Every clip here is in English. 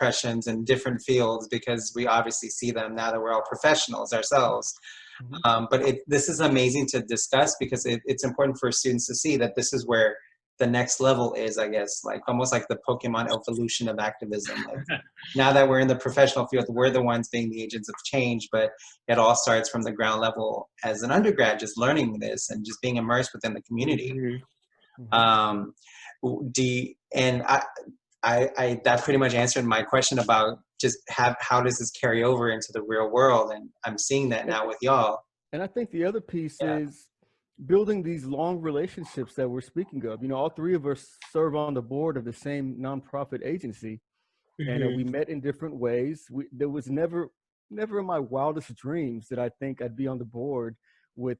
impressions in different fields because we obviously see them now that we're all professionals ourselves. But this is amazing to discuss because it's important for students to see that this is where the next level is, I guess, like almost like the Pokemon evolution of activism. Like now that we're in the professional field, we're the ones being the agents of change, but it all starts from the ground level as an undergrad, just learning this and just being immersed within the community. And I that pretty much answered my question about just how does this carry over into the real world, and I'm seeing that now with y'all. And I think the other piece is building these long relationships that we're speaking of. You know, all three of us serve on the board of the same nonprofit agency, and we met in different ways. There was never in my wildest dreams that I think I'd be on the board with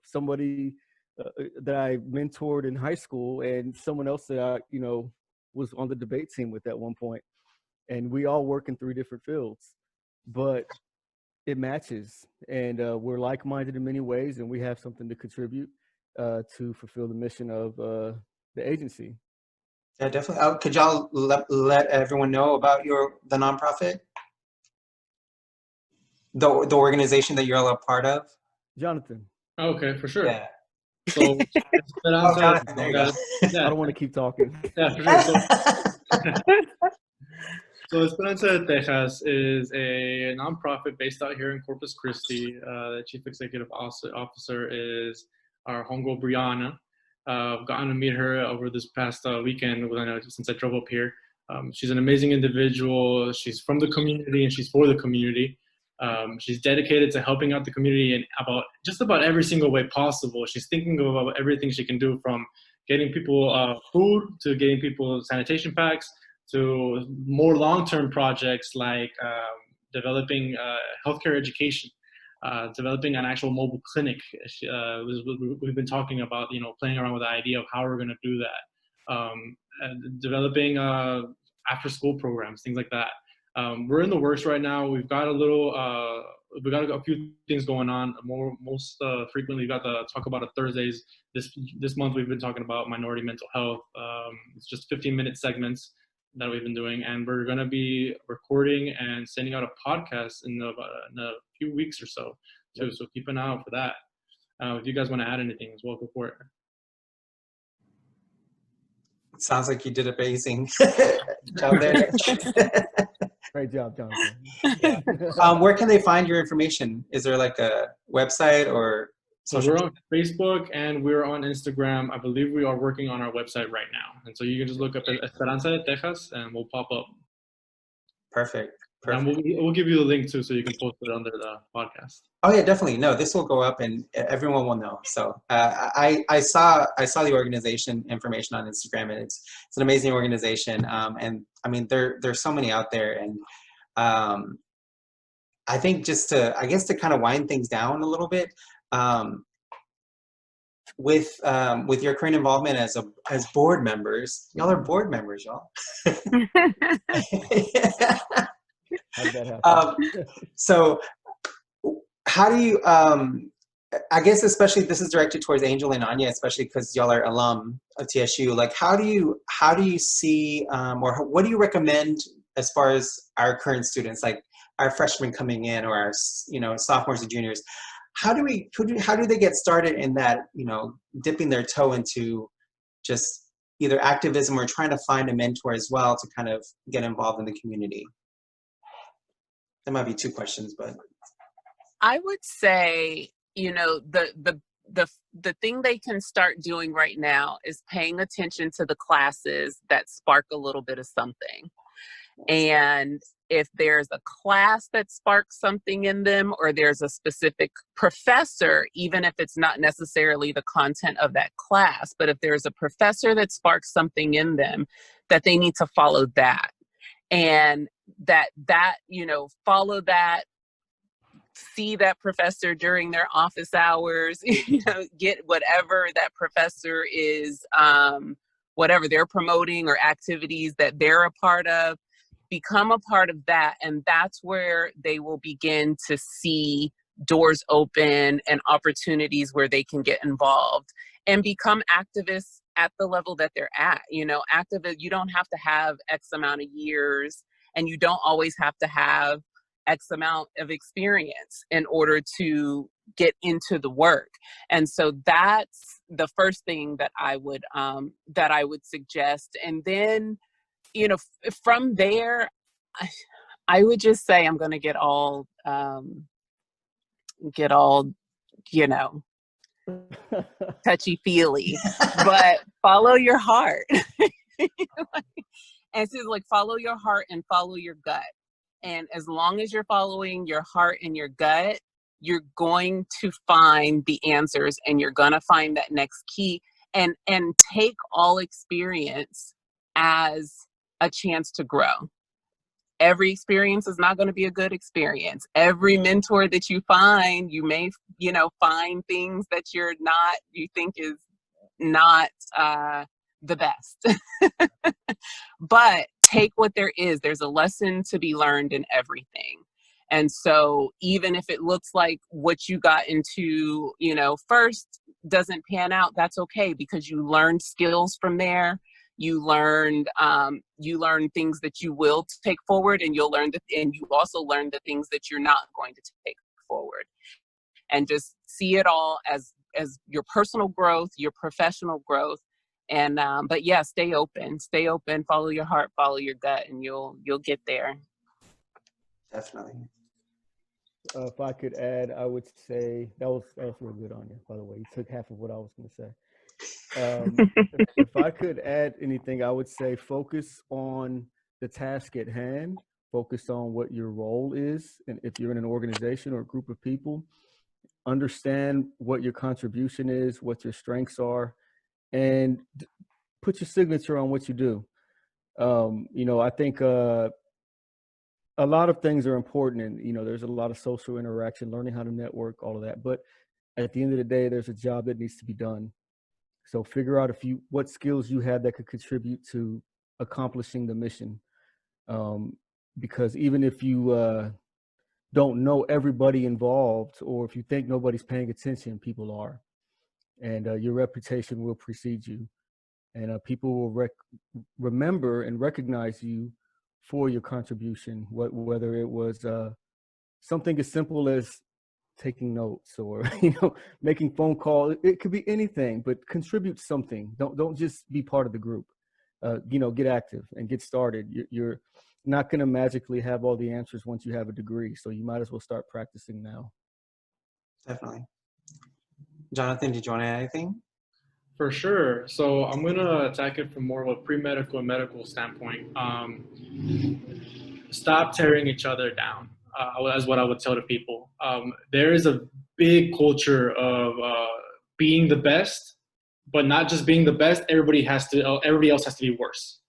somebody that I mentored in high school and someone else that I, you know, was on the debate team with at one point. And we all work in three different fields, but it matches, and we're like-minded in many ways, and we have something to contribute to fulfill the mission of the agency. Yeah, definitely. Could y'all let everyone know about the nonprofit, the organization that you're all a part of? Jonathan. Okay, for sure. Yeah. So, Jonathan, there you go. I don't want to keep talking. Yeah, for sure. So Esperanza de Texas is a nonprofit based out here in Corpus Christi. The chief executive officer is our homegirl Brianna. I've gotten to meet her over this past weekend since I drove up here. She's an amazing individual. She's from the community and she's for the community. She's dedicated to helping out the community in just about every single way possible. She's thinking about everything she can do, from getting people food to getting people sanitation packs, to more long-term projects like developing healthcare education, developing an actual mobile clinic. We've been talking about, you know, playing around with the idea of how we're going to do that, and developing after-school programs, things like that. We're in the works right now. We've got a few things going on. Most frequently, we got to talk about it Thursdays. This month, we've been talking about minority mental health. It's just 15-minute segments that we've been doing, and we're going to be recording and sending out a podcast in a few weeks or so too. So keep an eye out for that. If you guys want to add anything as well, go for it. Sounds like you did amazing job there. Great job, Jonathan. Where can they find your information? Is there like a website or So we're on Facebook and we're on Instagram. I believe we are working on our website right now. And so you can just look up Esperanza de Texas and we'll pop up. Perfect. And we'll give you the link too, so you can post it under the podcast. Oh yeah, definitely. No, this will go up and everyone will know. So I saw the organization information on Instagram, and it's an amazing organization. And I mean, there's so many out there, and I think just to kind of wind things down a little bit, with your current involvement as board members, y'all are board members, y'all. How'd that happen? So how do you, I guess especially this is directed towards Angel and Anya, especially because y'all are alum of TSU. Like, how do you see, or what do you recommend as far as our current students, like our freshmen coming in, or our, you know, sophomores and juniors? How do they get started in that, you know, dipping their toe into just either activism or trying to find a mentor as well to kind of get involved in the community? That might be two questions, but I would say, you know, the thing they can start doing right now is paying attention to the classes that spark a little bit of something. And if there's a class that sparks something in them, or there's a specific professor, even if it's not necessarily the content of that class, but if there's a professor that sparks something in them, that they need to follow that. And that, you know, follow that, see that professor during their office hours, you know, get whatever that professor is, whatever they're promoting or activities that they're a part of, become a part of that. And that's where they will begin to see doors open and opportunities where they can get involved and become activists at the level that they're at. You know, you don't have to have X amount of years And you don't always have to have X amount of experience in order to get into the work. And so that's the first thing that I would suggest. And then, you know, from there, I would just say I'm going to get all, you know, touchy feely, but follow your heart. And so like, follow your heart and follow your gut. And as long as you're following your heart and your gut, you're going to find the answers, and you're going to find that next key, and take all experience as a chance to grow. Every experience is not going to be a good experience. Every mentor that you find, you may, you know, find things that you think is not the best. But take what there is. There's a lesson to be learned in everything. And so even if it looks like what you got into, you know, first doesn't pan out, that's okay, because you learned skills from there. You learned things that you will take forward, and and you also learn the things that you're not going to take forward. And just see it all as your personal growth, your professional growth. And but yeah, stay open, follow your heart, follow your gut, and you'll get there. Definitely. If I could add, I would say that was real good, Anya, by the way. You took half of what I was going to say. If I could add anything, I would say focus on the task at hand, focus on what your role is. And if you're in an organization or a group of people, understand what your contribution is, what your strengths are, and put your signature on what you do. You know, I think a lot of things are important, and, you know, there's a lot of social interaction, learning how to network, all of that. But at the end of the day, there's a job that needs to be done. So figure out what skills you have that could contribute to accomplishing the mission. Because even if you don't know everybody involved, or if you think nobody's paying attention, people are. And your reputation will precede you. And people will remember and recognize you for your contribution, whether it was something as simple as taking notes, or, you know, making phone calls. It could be anything, but contribute something. Don't just be part of the group. You know, get active and get started. You're not going to magically have all the answers once you have a degree, so you might as well start practicing now. Definitely. Jonathan, did you want to add anything? For sure. So I'm going to attack it from more of a pre-medical and medical standpoint. Stop tearing each other down. That's what I would tell to people. There is a big culture of being the best, but not just being the best. Everybody else has to be worse.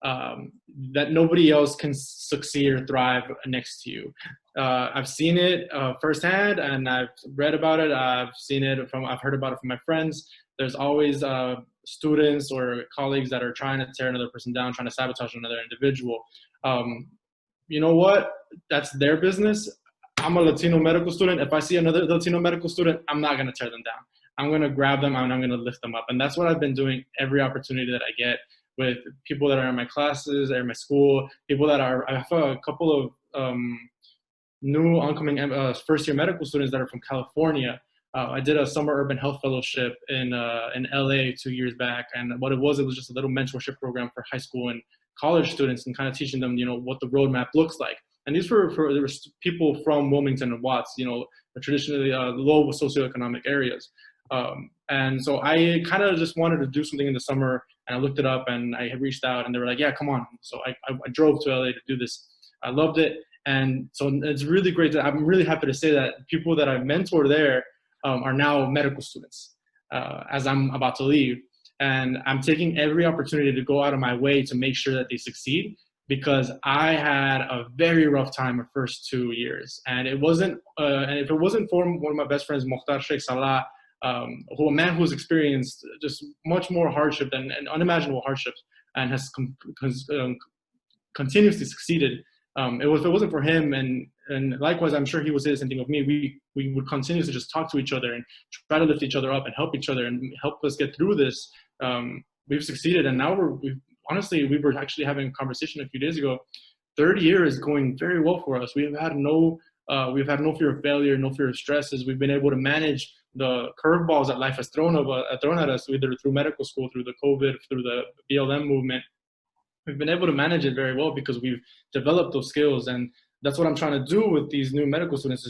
That nobody else can succeed or thrive next to you. I've seen it firsthand, and I've read about it. I've heard about it from my friends. There's always students or colleagues that are trying to tear another person down, trying to sabotage another individual. You know what? That's their business. I'm a Latino medical student. If I see another Latino medical student, I'm not going to tear them down. I'm going to grab them and I'm going to lift them up. And that's what I've been doing every opportunity that I get, with people that are in my classes or in my school, I have a couple of new oncoming first-year medical students that are from California. I did a summer urban health fellowship in LA 2 years back. And what it was just a little mentorship program for high school and college students, and kind of teaching them, you know, what the roadmap looks like. And these were there were people from Wilmington and Watts, you know, traditionally low socioeconomic areas. And so I kind of just wanted to do something in the summer, and I looked it up and I reached out, and they were like, yeah, come on. So I drove to LA to do this. I loved it. And so it's really great I'm really happy to say that people that I mentor there are now medical students as I'm about to leave. And I'm taking every opportunity to go out of my way to make sure that they succeed, because I had a very rough time the first 2 years. And it wasn't, and if it wasn't for one of my best friends, Mokhtar Sheikh Salah, a man who's experienced just much more hardship and unimaginable hardships, and has continuously succeeded. If it wasn't for him, and likewise, I'm sure he would say the same thing of me, we would continue to just talk to each other and try to lift each other up and help each other and help us get through this. We've succeeded, and now we were actually having a conversation a few days ago. third year is going very well for us. We've had no fear of failure, no fear of stresses. We've been able to manage the curveballs that life has thrown at us, either through medical school, through the COVID, through the BLM movement. We've been able to manage it very well because we've developed those skills. And that's what I'm trying to do with these new medical students.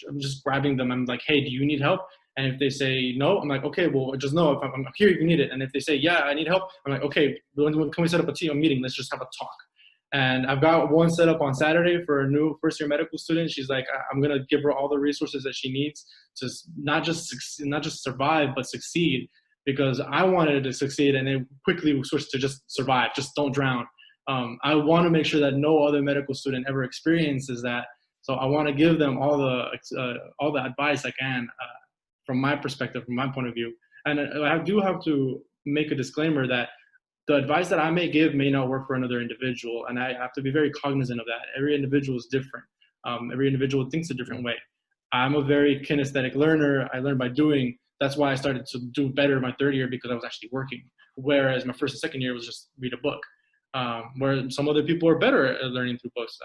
I'm just grabbing them. I'm like, hey, do you need help? And if they say no, I'm like, okay, well, just know if I'm here, you need it. And if they say, yeah, I need help, I'm like, okay, can we set up a meeting? Let's just have a talk. And I've got one set up on Saturday for a new first-year medical student. She's like, I'm gonna give her all the resources that she needs to not just survive, but succeed. Because I wanted to succeed, and then quickly switched to just survive, just don't drown. I want to make sure that no other medical student ever experiences that. So I want to give them all the advice I can from my perspective, from my point of view. And I do have to make a disclaimer that the advice that I may give may not work for another individual, and I have to be very cognizant of that. Every individual is different. Every individual thinks a different way. I'm a very kinesthetic learner. I learn by doing. That's why I started to do better my third year, because I was actually working. Whereas my first and second year was just read a book. Where some other people are better at learning through books.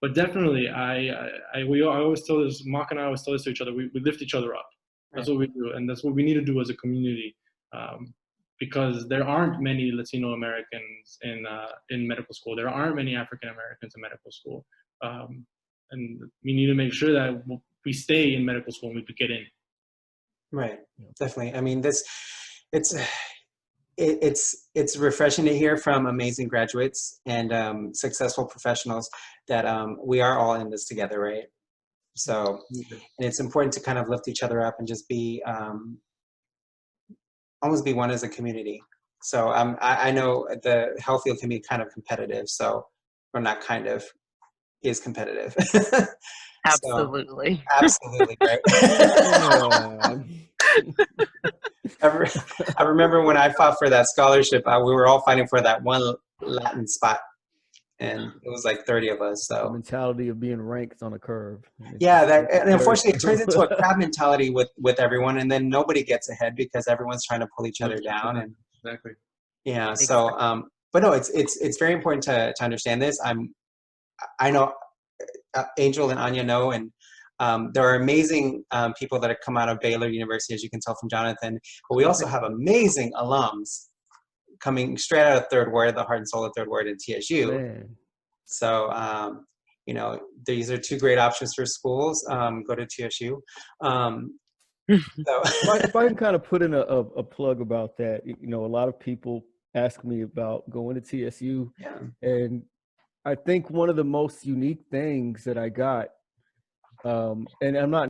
But definitely, I always tell this, Mark and I always tell this to each other, we lift each other up. That's what we do, and that's what we need to do as a community. Because there aren't many Latino Americans in medical school. There aren't many African Americans in medical school. And we need to make sure that we stay in medical school and we get in. Right, definitely. I mean, it's refreshing to hear from amazing graduates and successful professionals that we are all in this together, right? So, and it's important to kind of lift each other up and just be almost be one as a community. So I know the health field can be kind of competitive, so or not kind of, is competitive. Absolutely. So, absolutely, right? I remember when I fought for that scholarship, we were all fighting for that one Latin spot, and it was like 30 of us. So the mentality of being ranked on a curve. Yeah, and unfortunately, it turns into a crab mentality with everyone, and then nobody gets ahead because everyone's trying to pull each other down. And exactly. Yeah. So, but no, it's very important to understand this. I know Angel and Anya know, and there are amazing people that have come out of Baylor University, as you can tell from Jonathan. But we also have amazing alums coming straight out of Third Ward, the heart and soul of Third Ward, and TSU. Man. So, you know, these are two great options for schools. Go to TSU. If I can kind of put in a plug about that, you know, a lot of people ask me about going to TSU, Yeah. and I think one of the most unique things that I got, and I'm not